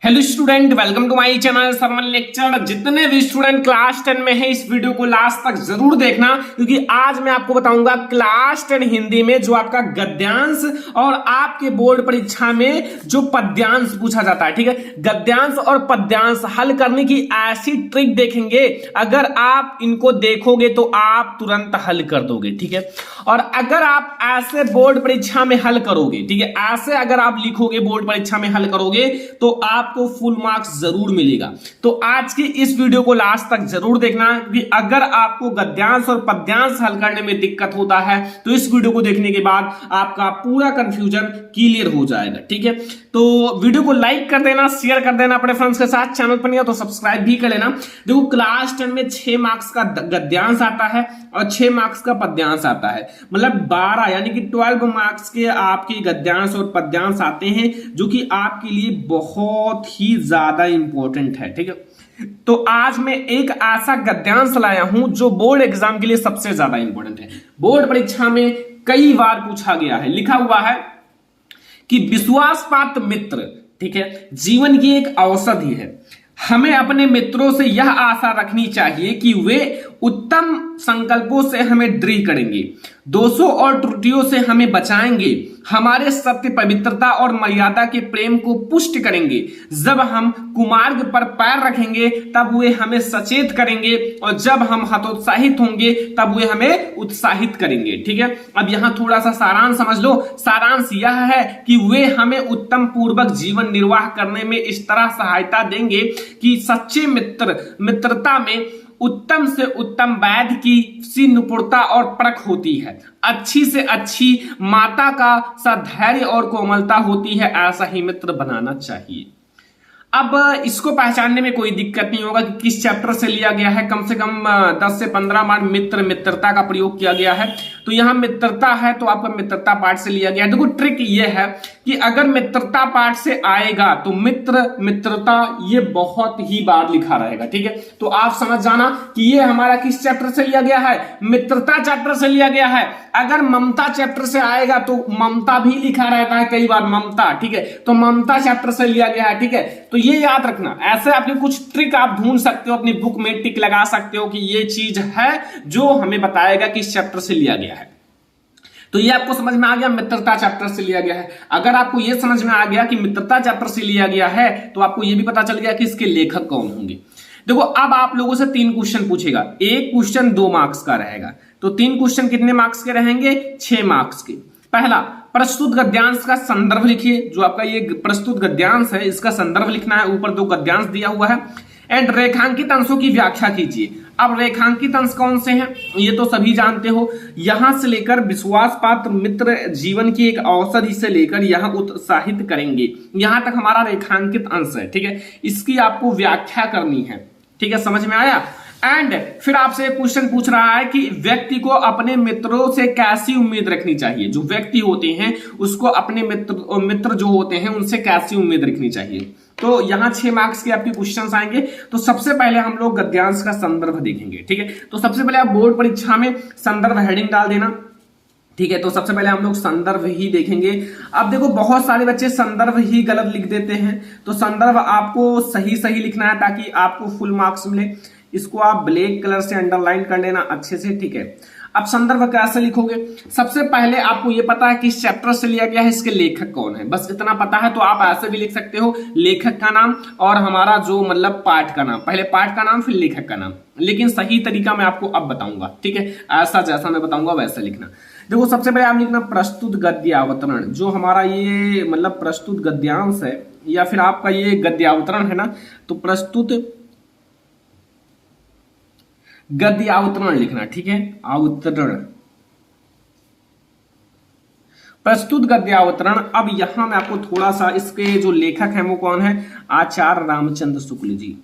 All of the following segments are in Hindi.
Hello student, welcome to my channel sermon lecture. जितने भी स्टूडेंट क्लास 10 में हैं इस वीडियो को लास्ट तक जरूर देखना, क्योंकि आज मैं आपको बताऊंगा क्लास 10 हिंदी में जो आपका गद्यांश और आपके बोर्ड परीक्षा में जो पद्यांश पूछा जाता है। ठीक है, गद्यांश और पद्यांश हल करने की ऐसी ट्रिक देखेंगे, अगर आप इनको देखोगे तो आप तुरंत हल कर दोगे। ठीक है, और अगर आप ऐसे बोर्ड परीक्षा में हल करोगे, ठीक है, ऐसे अगर आप लिखोगे बोर्ड परीक्षा में हल करोगे तो आपको फुल मार्क्स जरूर मिलेगा। तो आज की इस वीडियो को लास्ट तक जरूर देखना, क्योंकि अगर आपको गद्यांश और पद्यांश हल करने में दिक्कत होता है तो इस वीडियो को देखने के बाद आपका पूरा कंफ्यूजन क्लियर हो जाएगा। ठीक है, तो वीडियो को लाइक कर देना, शेयर कर देना अपने फ्रेंड्स के साथ, चैनल पर नहीं हो तो सब्सक्राइब भी कर लेना। देखो, क्लास 10 में 6 मार्क्स का गद्यांश आता है और 6 मार्क्स का पद्यांश आता है, मतलब 12 यानी कि 12 मार्क्स के आपके गद्यांश और पद्यांश आते हैं, जो कि आपके लिए बहुत ही ज्यादा इंपॉर्टेंट है। ठीक है, तो आज मैं एक ऐसा गद्यांश लाया हूं जो बोर्ड एग्जाम के लिए सबसे ज्यादा इंपॉर्टेंट है। बोर्ड परीक्षा में कई बार पूछा गया है, लिखा हुआ है कि विश्वास पात्र मित्र, ठीक है, जीवन की एक औषधि है। हमें अपने मित्रों से यह आशा रखनी चाहिए कि वे उत्तम संकल्पों से हमें दृढ़ करेंगे, दोषों और त्रुटियों से हमें बचाएंगे, हमारे सत्य, पवित्रता और मर्यादा के प्रेम को पुष्ट करेंगे। जब हम कुमार्ग पर पैर रखेंगे तब वे हमें सचेत करेंगे, और जब हम हतोत्साहित होंगे तब वे हमें उत्साहित करेंगे। ठीक है, अब यहां थोड़ा सा सारांश समझ लो। सारांश यह है कि वे हमें उत्तम पूर्वक जीवन निर्वाह करने में इस तरह सहायता देंगे कि सच्चे मित्रता में उत्तम से उत्तम वैद्य की सी निपुणता और परख होती है, अच्छी से अच्छी माता का सधैर्य और कोमलता होती है। ऐसा ही मित्र बनाना चाहिए। अब इसको पहचानने में कोई दिक्कत नहीं होगा कि किस चैप्टर से लिया गया है। कम से कम 10 से 15 बार मित्रता का प्रयोग किया गया है, तो यहां मित्रता है तो आपका मित्रता पाठ से लिया गया है। देखो, ट्रिक ये है कि अगर मित्रता पाठ से आएगा तो मित्रता ये बहुत ही बार लिखा रहेगा। ठीक है, तो आप समझ जाना कि ये हमारा किस चैप्टर से लिया गया है, मित्रता चैप्टर से लिया गया है। अगर ममता चैप्टर से आएगा तो ममता भी लिखा रहता है कई बार, ममता। ठीक है, तो ममता चैप्टर से लिया गया है। ठीक है, तो ये याद रखना। ऐसे आपके कुछ ट्रिक आप ढूंढ सकते हो, अपनी बुक में टिक लगा सकते हो कि ये चीज है जो हमें बताएगा कि इस चैप्टर से लिया गया है। तो ये आपको समझ में आ गया, मित्रता चैप्टर से लिया गया है। अगर आपको ये समझ में आ गया कि मित्रता चैप्टर से लिया गया है तो आपको ये भी पता चल गया कि इसके लेखक कौन होंगे। देखो, अब आप लोगों से 3 क्वेश्चन पूछेगा। एक क्वेश्चन 2 मार्क्स का रहेगा, तो 3 क्वेश्चन कितने मार्क्स के रहेंगे? 6 मार्क्स के। पहला, प्रस्तुत गद्यांश का संदर्भ लिखिए। जो आपका ये प्रस्तुत गद्यांश है इसका संदर्भ लिखना है। ऊपर 2 गद्यांश दिया हुआ है। एंड रेखांकित अंशों की व्याख्या कीजिए। अब रेखांकित अंश कौन से हैं ये तो सभी जानते हो। यहां से लेकर विश्वास पात्र मित्र जीवन की एक औषधि से लेकर यहां उत्साहित करेंगे, यहां तक हमारा रेखांकित अंश है। ठीक है, इसकी आपको व्याख्या करनी है। ठीक है, समझ में आया। एंड फिर आपसे एक क्वेश्चन पूछ रहा है कि व्यक्ति को अपने मित्रों से कैसी उम्मीद रखनी चाहिए। जो व्यक्ति होते हैं उसको अपने मित्र जो होते हैं उनसे कैसी उम्मीद रखनी चाहिए। तो यहां 6 मार्क्स के आपके क्वेश्चंस आएंगे। तो सबसे पहले हम लोग गद्यांश का संदर्भ देखेंगे। ठीक है, तो सबसे पहले आप बोर्ड परीक्षा में संदर्भ हेडिंग डाल देना। ठीक है, तो सबसे पहले हम लोग संदर्भ ही देखेंगे। अब देखो, बहुत सारे बच्चे संदर्भ ही गलत लिख देते हैं, तो संदर्भ आपको सही सही लिखना है ताकि आपको फुल मार्क्स मिले। इसको आप ब्लैक कलर से अंडरलाइन कर लेना अच्छे से। ठीक है, अब संदर्भ कैसे लिखोगे? सबसे पहले आपको यह पता है कि इस चैप्टर से लिया गया है, इसके लेखक कौन है, बस इतना पता है। तो आप ऐसे भी लिख सकते हो, लेखक का नाम और हमारा जो मतलब पाठ का नाम, पहले पाठ का नाम फिर लेखक का नाम। लेकिन सही तरीका मैं आपको अब बताऊंगा। ठीक है, ऐसा जैसा मैं बताऊंगा वैसा लिखना। देखो, सबसे पहले आप लिखना प्रस्तुत गद्यावतरण। जो हमारा ये मतलब प्रस्तुत गद्यांश है या फिर आपका ये गद्यावतरण है ना, तो प्रस्तुत गद्यावतरण लिखना। ठीक है, अवतरण, प्रस्तुत गद्यावतरण। अब यहां मैं आपको थोड़ा सा इसके जो लेखक हैं वो कौन है, आचार्य रामचंद्र शुक्ल जी।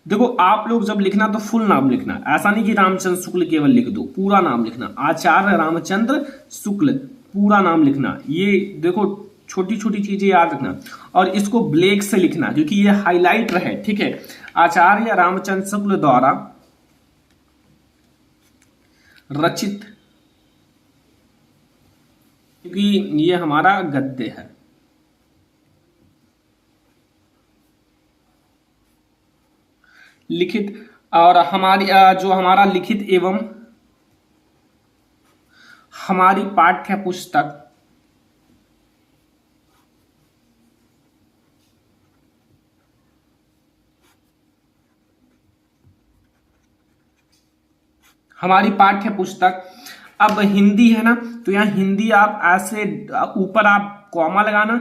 देखो, आप लोग जब लिखना तो फुल नाम लिखना, ऐसा नहीं कि रामचंद्र शुक्ल केवल लिख दो, पूरा नाम लिखना। आचार्य रामचंद्र शुक्ल पूरा नाम लिखना। ये देखो, छोटी छोटी चीजें याद रखना और इसको ब्लैक से लिखना क्योंकि ये हाईलाइट रहे। ठीक है, आचार्य रामचंद्र शुक्ल द्वारा रचित, क्योंकि ये हमारा गद्य है। लिखित और हमारी जो हमारा लिखित एवं हमारी पाठ्य पुस्तक हमारी पाठ्य पुस्तक। अब हिंदी है ना, तो यहाँ हिंदी आप ऐसे ऊपर आप कॉमा लगाना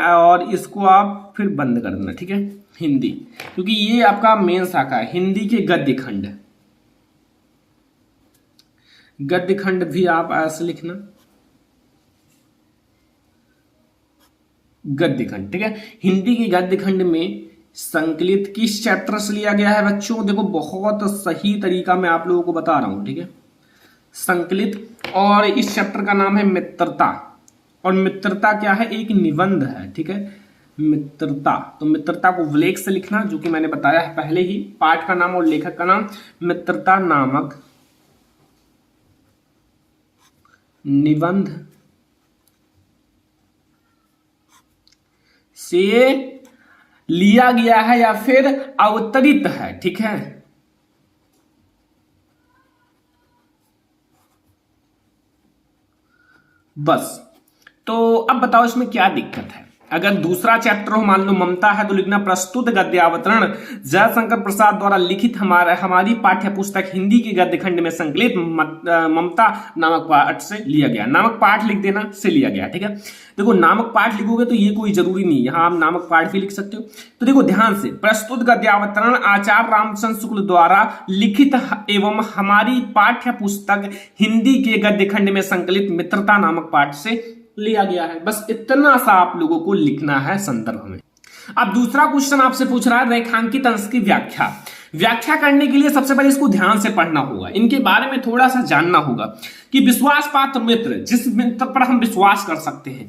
और इसको आप फिर बंद कर देना, ठीक है, हिंदी, क्योंकि ये आपका मेन शाखा है। हिंदी के गद्य खंड, गद्य खंड भी आप ऐसे लिखना, गद्य खंड, ठीक है। हिंदी के गद्य खंड में संकलित किस चैप्टर से लिया गया है बच्चों? देखो बहुत सही तरीका मैं आप लोगों को बता रहा हूं, ठीक है। संकलित, और इस चैप्टर का नाम है मित्रता, और मित्रता क्या है? एक निबंध है, ठीक है, मित्रता। तो मित्रता को विलेख से लिखना, जो कि मैंने बताया है पहले ही। पाठ का नाम और लेखक का नाम मित्रता नामक निबंध से लिया गया है या फिर अवतरित है, ठीक है। बस, तो अब बताओ इसमें क्या दिक्कत है? अगर दूसरा चैप्टर हो, मान लो ममता है, तो लिखना प्रस्तुत गद्यावतरण जयशंकर प्रसाद द्वारा लिखित हमारी पाठ्य पुस्तक हिंदी के गद्य खंड में संकलित ममता नामक पाठ से लिया गया। नामक पाठ लिख देना, से लिया गया, ठीक है। देखो नामक पाठ लिखोगे तो ये कोई जरूरी नहीं, यहां आप नामक पाठ भी लिख सकते हो। तो देखो ध्यान से, प्रस्तुत गद्यावतरण आचार्य रामचंद्र शुक्ल द्वारा लिखित एवं हमारी पाठ्य पुस्तक हिंदी के गद्य खंड में संकलित मित्रता नामक पाठ से लिया गया है। बस इतना सा आप लोगों को लिखना है संदर्भ में। अब दूसरा क्वेश्चन आपसे पूछ रहा है रेखांकित अंश की व्याख्या। व्याख्या करने के लिए सबसे पहले इसको ध्यान से पढ़ना होगा, इनके बारे में थोड़ा सा जानना होगा कि विश्वास पात्र मित्र, जिस मित्र पर हम विश्वास कर सकते हैं,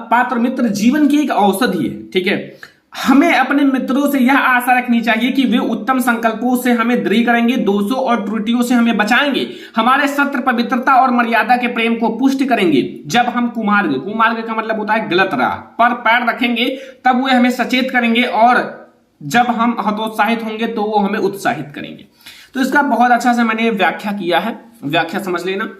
पात्र मित्र जीवन की एक औषधि है, ठीक है। हमें अपने मित्रों से यह आशा रखनी चाहिए कि वे उत्तम संकल्पों से हमें दृढ़ करेंगे, दोषों और त्रुटियों से हमें बचाएंगे, हमारे सत्य, पवित्रता और मर्यादा के प्रेम को पुष्ट करेंगे। जब हम कुमार्ग का मतलब होता है गलत राह पर पैर रखेंगे, तब वे हमें सचेत करेंगे, और जब हम हतोत्साहित होंगे तो वो हमें उत्साहित करेंगे। तो इसका बहुत अच्छा से मैंने व्याख्या किया है, व्याख्या समझ लेना।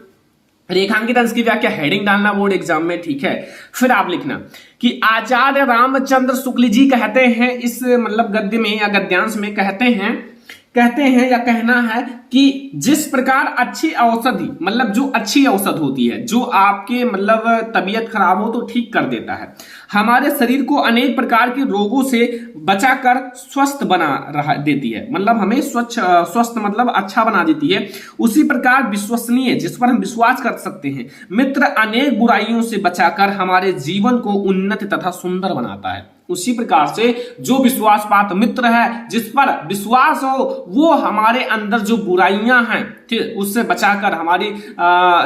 रेखांकित अंश की व्याख्या हेडिंग डालना बोर्ड एग्जाम में, ठीक है। फिर आप लिखना कि आचार्य रामचंद्र शुक्ल जी कहते हैं, इस मतलब गद्य में या गद्यांश में कहते हैं या कहना है कि जिस प्रकार अच्छी औषधि, मतलब जो अच्छी औषध होती है, जो आपके मतलब तबीयत खराब हो तो ठीक कर देता है, हमारे शरीर को अनेक प्रकार के रोगों से बचाकर स्वस्थ बना देती है, मतलब हमें स्वस्थ मतलब अच्छा बना देती है। उसी प्रकार विश्वसनीय, जिस पर हम विश्वास कर सकते हैं, मित्र अनेक बुराइयों से बचाकर हमारे जीवन को उन्नत तथा सुंदर बनाता है। उसी प्रकार से जो विश्वास पात्र मित्र है, जिस पर विश्वास हो, वो हमारे अंदर जो बुराइयां हैं, ठीक, उससे बचाकर हमारे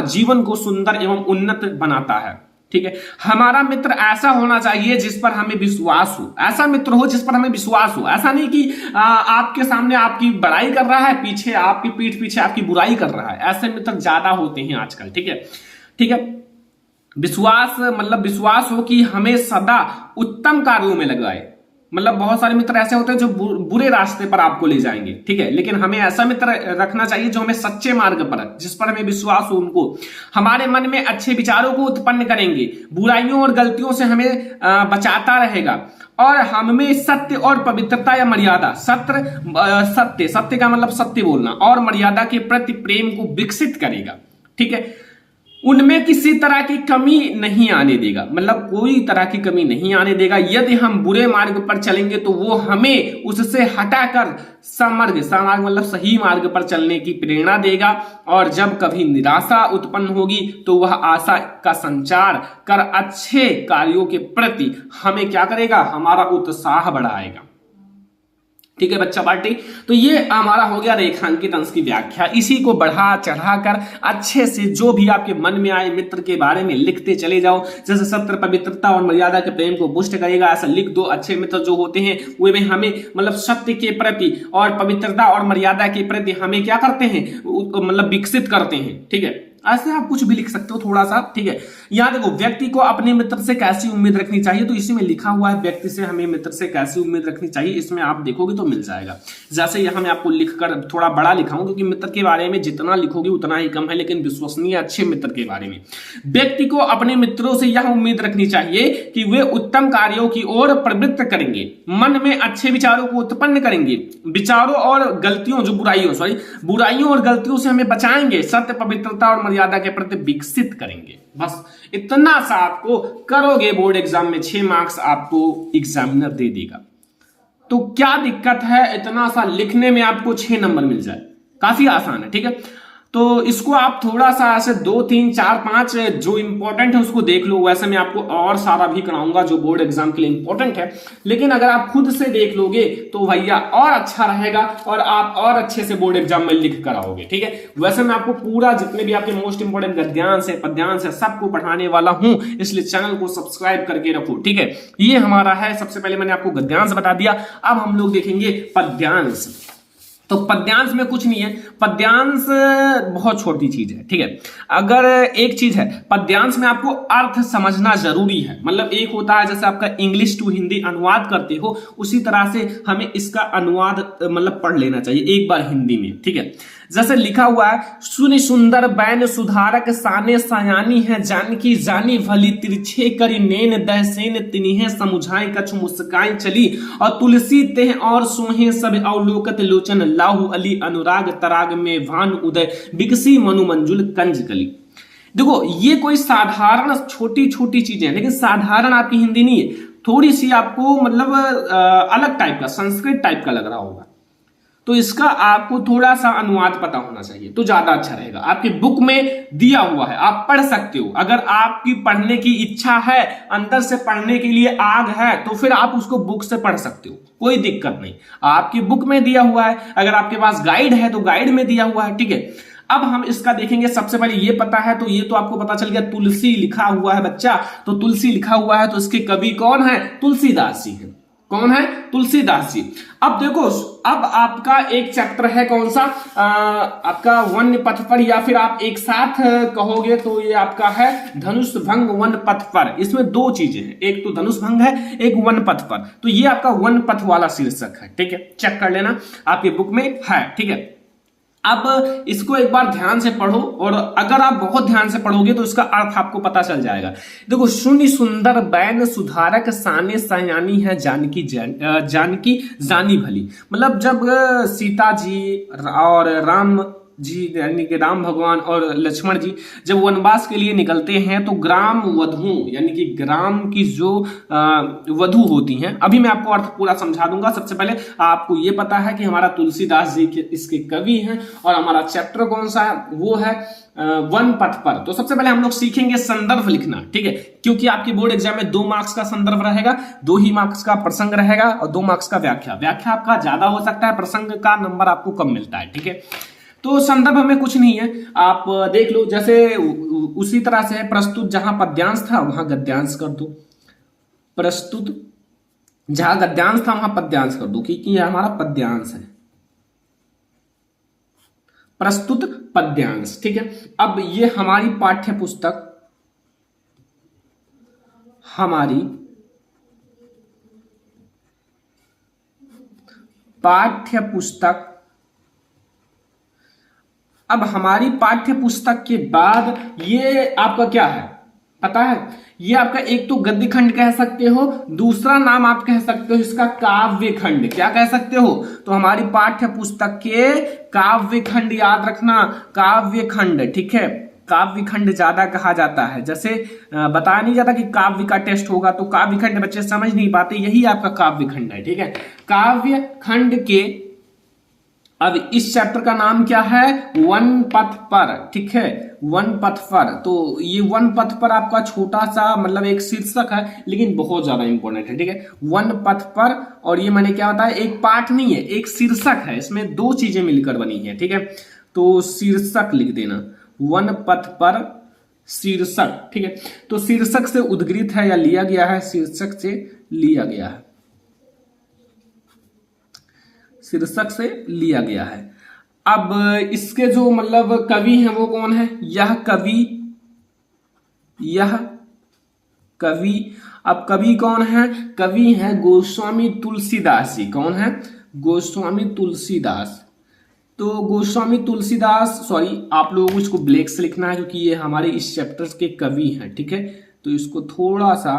जीवन को सुंदर एवं उन्नत बनाता है, ठीक है। हमारा मित्र ऐसा होना चाहिए जिस पर हमें विश्वास हो, ऐसा मित्र हो जिस पर हमें विश्वास हो। ऐसा नहीं कि आपके सामने आपकी बड़ाई कर रहा है, पीछे आपकी पीठ पीछे आपकी बुराई कर रहा है। ऐसे मित्र ज्यादा होते हैं आजकल, ठीक है, ठीक है। विश्वास मतलब विश्वास हो कि हमें सदा उत्तम कार्यों में लगाए, मतलब बहुत सारे मित्र ऐसे होते हैं जो बुरे रास्ते पर आपको ले जाएंगे, ठीक है, लेकिन हमें ऐसा मित्र रखना चाहिए जो हमें सच्चे मार्ग पर, जिस पर हमें विश्वास हो, उनको हमारे मन में अच्छे विचारों को उत्पन्न करेंगे, बुराइयों और गलतियों से हमें बचाता रहेगा, और हमें सत्य और पवित्रता या मर्यादा, सत्य का मतलब सत्य बोलना, और मर्यादा के प्रति प्रेम को विकसित करेगा, ठीक है। उनमें किसी तरह की कमी नहीं आने देगा, मतलब कोई तरह की कमी नहीं आने देगा। यदि हम बुरे मार्ग पर चलेंगे तो वो हमें उससे हटाकर समार्ग मतलब सही मार्ग पर चलने की प्रेरणा देगा, और जब कभी निराशा उत्पन्न होगी तो वह आशा का संचार कर अच्छे कार्यों के प्रति हमें क्या करेगा, हमारा उत्साह बढ़ाएगा, ठीक है बच्चा पार्टी। तो ये हमारा हो गया रेखांकित अंश की व्याख्या। इसी को बढ़ा चढ़ाकर अच्छे से जो भी आपके मन में आए मित्र के बारे में लिखते चले जाओ। जैसे सत्य, पवित्रता और मर्यादा के प्रेम को पुष्ट करेगा, ऐसा लिख दो। अच्छे मित्र जो होते हैं वे में हमें मतलब सत्य के प्रति और पवित्रता और मर्यादा के प्रति हमें क्या करते हैं, मतलब विकसित करते हैं, ठीक है। ऐसे आप कुछ भी लिख सकते हो थोड़ा सा, ठीक है। यहाँ देखो, व्यक्ति को अपने मित्र से कैसी उम्मीद रखनी चाहिए, तो इसी में लिखा हुआ है व्यक्ति से हमें मित्र से कैसी उम्मीद रखनी चाहिए, इसमें आप देखोगे तो मिल जाएगा। जैसे यहाँ मैं आपको लिखकर थोड़ा बड़ा लिखा हूं, क्योंकि मित्र के बारे में जितना लिखोगे उतना ही कम है, लेकिन विश्वसनीय अच्छे मित्र के बारे में। व्यक्ति को अपने मित्रों से यह उम्मीद रखनी चाहिए कि वे उत्तम कार्यों की ओर प्रवृत्त करेंगे, मन में अच्छे विचारों को उत्पन्न करेंगे, विचारों और गलतियों जो बुराइयों और गलतियों से हमें बचाएंगे, सत्य, पवित्रता और मर्यादा के प्रति विकसित करेंगे। बस इतना सा आपको करोगे, बोर्ड एग्जाम में 6 मार्क्स आपको एग्जामिनर दे देगा। तो क्या दिक्कत है, इतना सा लिखने में आपको 6 नंबर मिल जाए, काफी आसान है, ठीक है। तो इसको आप थोड़ा सा ऐसे 2, 3, 4, 5 जो इंपॉर्टेंट है उसको देख लो। वैसे मैं आपको और सारा भी कराऊंगा जो बोर्ड एग्जाम के लिए इंपॉर्टेंट है, लेकिन अगर आप खुद से देख लोगे तो भैया और अच्छा रहेगा और आप और अच्छे से बोर्ड एग्जाम में लिख कर आओगे, ठीक है। वैसे मैं आपको पूरा जितने भी आपके मोस्ट इंपॉर्टेंट गद्यांश है, पद्यांश है, सबको पढ़ाने वाला हूं, इसलिए चैनल को सब्सक्राइब करके रखो, ठीक है। ये हमारा है, सबसे पहले मैंने आपको गद्यांश बता दिया, अब हम लोग देखेंगे पद्यांश। तो पद्यांश में कुछ नहीं है, पद्यांश बहुत छोटी चीज है, ठीक है। अगर एक चीज है, पद्यांश में आपको अर्थ समझना जरूरी है। मतलब एक होता है जैसे आपका इंग्लिश टू हिंदी अनुवाद करते हो, उसी तरह से हमें इसका अनुवाद मतलब पढ़ लेना चाहिए एक बार हिंदी में, ठीक है। जैसे लिखा हुआ है, सुनि सुंदर बैन सुधारक साने सयानी है जानकी जानी भली, तिरछे करी नैन दहसेन तिनिहे समुझाए कछु मुस्काई चली, और तुलसी तेह और सोहे सब अवलोकत लोचन लाहु अली, अनुराग तराग में भान उदय बिकसी मनु मंजुल कंज कली। देखो ये कोई साधारण छोटी छोटी चीजें हैं, लेकिन साधारण आपकी हिंदी नहीं है, थोड़ी सी आपको मतलब अलग टाइप का, संस्कृत टाइप का लग रहा होगा, तो इसका आपको थोड़ा सा अनुवाद पता होना चाहिए तो ज्यादा अच्छा रहेगा। आपकी बुक में दिया हुआ है, आप पढ़ सकते हो। अगर आपकी पढ़ने की इच्छा है, अंदर से पढ़ने के लिए आग है, तो फिर आप उसको बुक से पढ़ सकते हो, कोई दिक्कत नहीं। आपकी बुक में दिया हुआ है, अगर आपके पास गाइड है तो गाइड में दिया हुआ है, ठीक है। अब हम इसका देखेंगे। सबसे पहले ये पता है, तो ये तो आपको पता चल गया, तुलसी लिखा हुआ है बच्चा, तो तुलसी लिखा हुआ है तो इसके कवि कौन है? तुलसीदास जी है। कौन है? तुलसीदास जी। अब देखो, अब आपका एक चैप्टर है कौन सा, आपका वन पथ पर, या फिर आप एक साथ कहोगे तो ये आपका है धनुष भंग वन पथ पर। इसमें 2 चीजें हैं, एक तो धनुष भंग है, एक वन पथ पर। तो ये आपका वन पथ वाला शीर्षक है, ठीक है, चेक कर लेना, आपकी बुक में है, ठीक है। अब इसको एक बार ध्यान से पढ़ो, और अगर आप बहुत ध्यान से पढ़ोगे तो इसका अर्थ आपको पता चल जाएगा। देखो, सुनि सुंदर बैन सुधारक साने सयानी है जानकी जानकी जानी भली। मतलब जब सीता जी और राम जी यानी कि राम भगवान और लक्ष्मण जी जब वनवास के लिए निकलते हैं, तो ग्राम वधु यानी कि ग्राम की जो वधु होती हैं, अभी मैं आपको अर्थ पूरा समझा दूंगा। सबसे पहले आपको ये पता है कि हमारा तुलसीदास जी के इसके कवि हैं, और हमारा चैप्टर कौन सा है, वो है वन पथ पर। तो सबसे पहले हम लोग सीखेंगे संदर्भ लिखना, ठीक है, क्योंकि आपकी बोर्ड एग्जाम में 2 मार्क्स का संदर्भ रहेगा, 2 ही मार्क्स का प्रसंग रहेगा, और 2 मार्क्स का व्याख्या। व्याख्या आपका ज्यादा हो सकता है, प्रसंग का नंबर आपको कम मिलता है, ठीक है। तो संदर्भ में कुछ नहीं है, आप देख लो। जैसे उसी तरह से प्रस्तुत जहां पद्यांश था वहां गद्यांश कर दो, प्रस्तुत जहां गद्यांश था वहां पद्यांश कर दो, क्योंकि यह हमारा पद्यांश है, प्रस्तुत पद्यांश, ठीक है। अब ये हमारी पाठ्य पुस्तक, हमारी पाठ्य पुस्तक। अब हमारी पाठ्य पुस्तक के बाद ये आपका क्या है पता है? ये आपका एक तो गद्य खंड कह सकते हो, दूसरा नाम आप कह सकते हो इसका काव्य खंड। क्या कह सकते हो? तो हमारी पाठ्य पुस्तक के काव्य खंड, याद रखना, काव्य खंड, ठीक है। काव्य खंड ज्यादा कहा जाता है, जैसे बताया नहीं जाता कि काव्य का टेस्ट होगा, तो काव्य खंड बच्चे समझ नहीं पाते, यही आपका काव्य खंड है, ठीक है। काव्य खंड के अब इस चैप्टर का नाम क्या है? वन पथ पर, ठीक है, वन पथ पर। तो ये वन पथ पर आपका छोटा सा मतलब एक शीर्षक है, लेकिन बहुत ज्यादा इंपॉर्टेंट है, ठीक है, वन पथ पर। और ये मैंने क्या बताया, एक पाठ नहीं है, एक शीर्षक है, इसमें 2 चीजें मिलकर बनी है, ठीक है। तो शीर्षक लिख देना, वन पथ पर शीर्षक, ठीक है। तो शीर्षक से उद्गृत है या लिया गया है, शीर्षक से लिया गया है, शीर्षक से लिया गया है। अब इसके जो मतलब कवि हैं वो कौन है? यह कवि। अब कवि कौन है? कवि है गोस्वामी तुलसीदास जी। कौन है? गोस्वामी तुलसीदास। तो गोस्वामी तुलसीदास, सॉरी आप लोगों को इसको ब्लैक से लिखना है क्योंकि ये हमारे इस चैप्टर के कवि हैं, ठीक है। तो इसको थोड़ा सा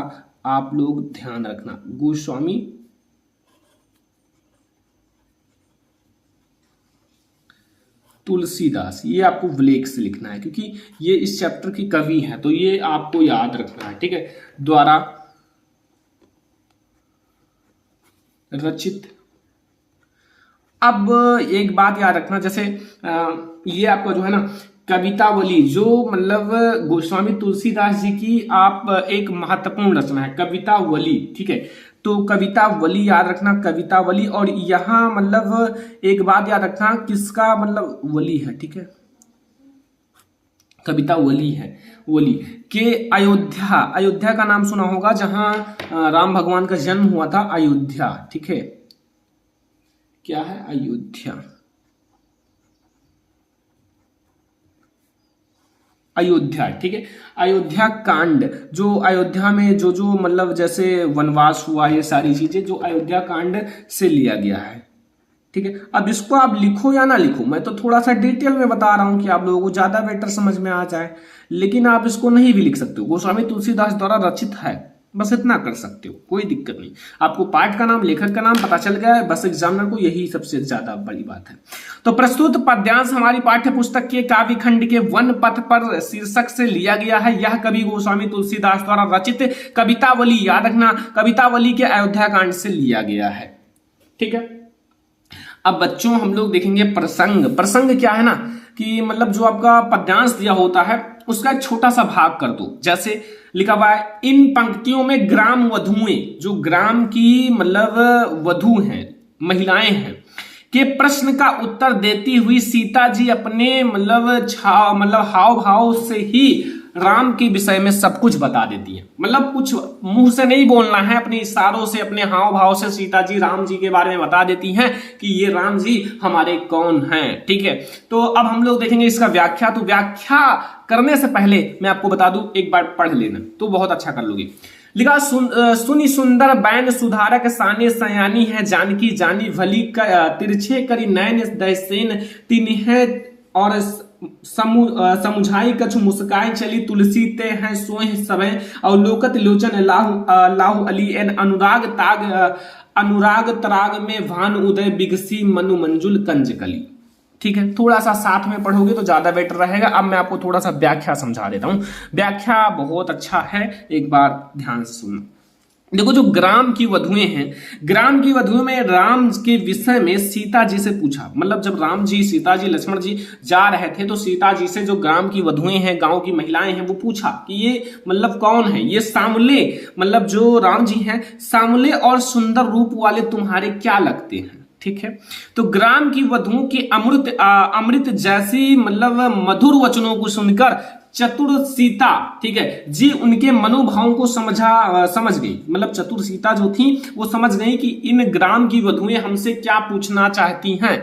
आप लोग ध्यान रखना, गोस्वामी तुलसीदास, ये आपको ब्लैक से लिखना है क्योंकि ये इस चैप्टर की कवि हैं, तो ये आपको याद रखना है, ठीक है। द्वारा रचित। अब एक बात याद रखना, जैसे ये आपका जो है ना कवितावली, जो मतलब गोस्वामी तुलसीदास जी की आप एक महत्वपूर्ण रचना है कवितावली, ठीक है। तो कवितावली याद रखना, कवितावली। और यहां मतलब एक बात याद रखना, किसका मतलब वली है, ठीक है। कवितावली है, वली के अयोध्या का नाम सुना होगा, जहां राम भगवान का जन्म हुआ था, अयोध्या, ठीक है। क्या है? अयोध्या, ठीक है। अयोध्या कांड, जो अयोध्या में जो मतलब जैसे वनवास हुआ, ये सारी चीजें जो अयोध्या कांड से लिया गया है, ठीक है। अब इसको आप लिखो या ना लिखो, मैं तो थोड़ा सा डिटेल में बता रहा हूं कि आप लोगों को ज्यादा बेटर समझ में आ जाए, लेकिन आप इसको नहीं भी लिख सकते हो, गोस्वामी तुलसीदास द्वारा रचित है, बस इतना कर सकते हो, कोई दिक्कत नहीं। आपको पाठ का नाम, लेखक का नाम पता चल गया है, बस एग्जामिनर को यही सबसे ज्यादा बड़ी बात है। तो प्रस्तुत पद्यांश हमारी पाठ्य पुस्तक के काव्य खंड के वन पथ पर शीर्षक से लिया गया है। यह कवि गोस्वामी तुलसीदास द्वारा रचित कवितावली, याद रखना, कवितावली के अयोध्या कांड से लिया गया है, ठीक है। अब बच्चों हम लोग देखेंगे प्रसंग क्या है ना, कि मतलब जो आपका पद्यांश दिया होता है उसका एक छोटा सा भाग कर दो। जैसे लिखा हुआ है, इन पंक्तियों में ग्राम वधुएं, जो ग्राम की मतलब वधु हैं, महिलाएं हैं, के प्रश्न का उत्तर देती हुई सीता जी अपने मतलब हाव भाव से ही राम के विषय में सब कुछ बता देती है। मतलब कुछ मुंह से नहीं बोलना है, अपने इशारों से, अपने हाव भाव से सीता जी राम जी के बारे में बता देती हैं कि ये राम जी हमारे कौन हैं, ठीक है। तो अब हम लोग देखेंगे इसका व्याख्या। तो व्याख्या करने से पहले मैं आपको बता दूं, एक बार पढ़ लेना तो बहुत अच्छा कर लोगे। लिखा, सुनी सुंदर बैन सुधारक साने सयानी है, जानकी जानी भली तिरछे करी नयन दहसेन तिन्ह, और समुझाई कछु मुस्काई चली तुलसी ते हैं सोह सबे, और लोकत लोचन लाहु अली एन अनुराग तराग में भान उदय बिगसी मनु मंजुल कंजकली, ठीक है। थोड़ा सा साथ में पढ़ोगे तो ज्यादा बेटर रहेगा। अब मैं आपको थोड़ा सा व्याख्या समझा देता हूं, व्याख्या बहुत अच्छा है, एक बार ध्यान से सुनो। देखो, जो ग्राम की वधुएं हैं, ग्राम की वधुएं में राम के विषय में सीता जी से पूछा। मतलब जब राम जी, सीता जी, लक्ष्मण जी जा रहे थे तो सीता जी से जो ग्राम की वधुएं हैं, गांव की महिलाएं हैं, वो पूछा कि ये मतलब कौन है, ये सांवले, मतलब जो राम जी हैं, सांवले और सुंदर रूप वाले तुम्हारे क्या लगते हैं, ठीक है। तो ग्राम की वधुओं की अमृत जैसी मतलब मधुर वचनों को सुनकर चतुर सीता, ठीक है जी, उनके मनोभावों को समझ गई। मतलब चतुर सीता जो थी वो समझ गई कि इन ग्राम की वधुएं हमसे क्या पूछना चाहती हैं।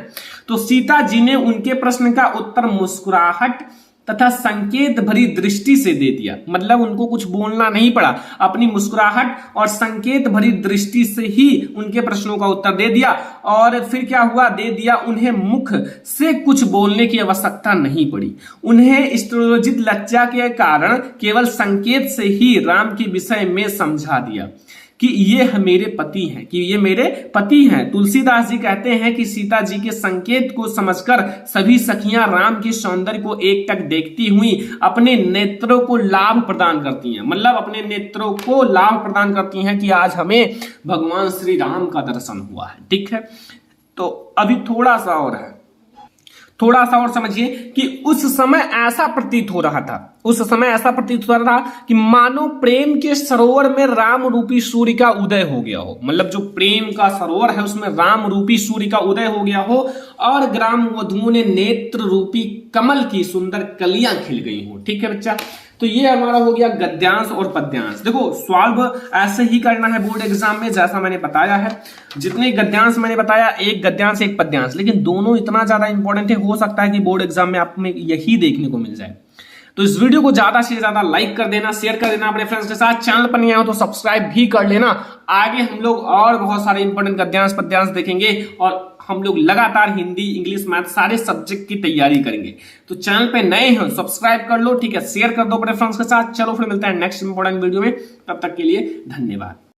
तो सीता जी ने उनके प्रश्न का उत्तर मुस्कुराहट तथा संकेत भरी दृष्टि से दे दिया। मतलब उनको कुछ बोलना नहीं पड़ा, अपनी मुस्कुराहट और संकेत भरी दृष्टि से ही उनके प्रश्नों का उत्तर दे दिया। और फिर क्या हुआ, दे दिया, उन्हें मुख से कुछ बोलने की आवश्यकता नहीं पड़ी। उन्हें स्त्रोजित लज्जा के कारण केवल संकेत से ही राम के विषय में समझा दिया कि ये मेरे पति हैं, कि ये मेरे पति हैं। तुलसीदास जी कहते हैं कि सीता जी के संकेत को समझकर सभी सखियां राम के सौंदर्य को एकटक देखती हुई अपने नेत्रों को लाभ प्रदान करती हैं। मतलब अपने नेत्रों को लाभ प्रदान करती हैं कि आज हमें भगवान श्री राम का दर्शन हुआ है, ठीक है। तो अभी थोड़ा सा और है, थोड़ा सा और समझिए कि उस समय ऐसा प्रतीत हो रहा था, कि मानो प्रेम के सरोवर में राम रूपी सूर्य का उदय हो गया हो। मतलब जो प्रेम का सरोवर है उसमें राम रूपी सूर्य का उदय हो गया हो, और ग्राम वधुओं ने नेत्र रूपी कमल की सुंदर कलियां खिल गई हो, ठीक है बच्चा। तो ये हमारा हो गया गद्यांश और पद्यांश। देखो सॉल्व ऐसे ही करना है बोर्ड एग्जाम में जैसा मैंने बताया है। जितने गद्यांश मैंने बताया, एक गद्यांश एक पद्यांश, लेकिन दोनों इतना ज्यादा इंपॉर्टेंट है, हो सकता है कि बोर्ड एग्जाम में आप में यही देखने को मिल जाए। तो इस वीडियो को ज्यादा से ज्यादा लाइक कर देना, शेयर कर देना अपने फ्रेंड्स के साथ। चैनल पर नहीं आए हो तो सब्सक्राइब भी कर लेना। आगे हम लोग और बहुत सारे इंपॉर्टेंट गद्यांश पद्यांश देखेंगे और हम लोग लगातार हिंदी, इंग्लिश, मैथ सारे सब्जेक्ट की तैयारी करेंगे। तो चैनल पे नए हो सब्सक्राइब कर लो, ठीक है, शेयर कर दो अपने फ्रेंड्स के साथ। चलो फिर मिलते हैं नेक्स्ट इंपॉर्टेंट वीडियो में, तब तक के लिए धन्यवाद।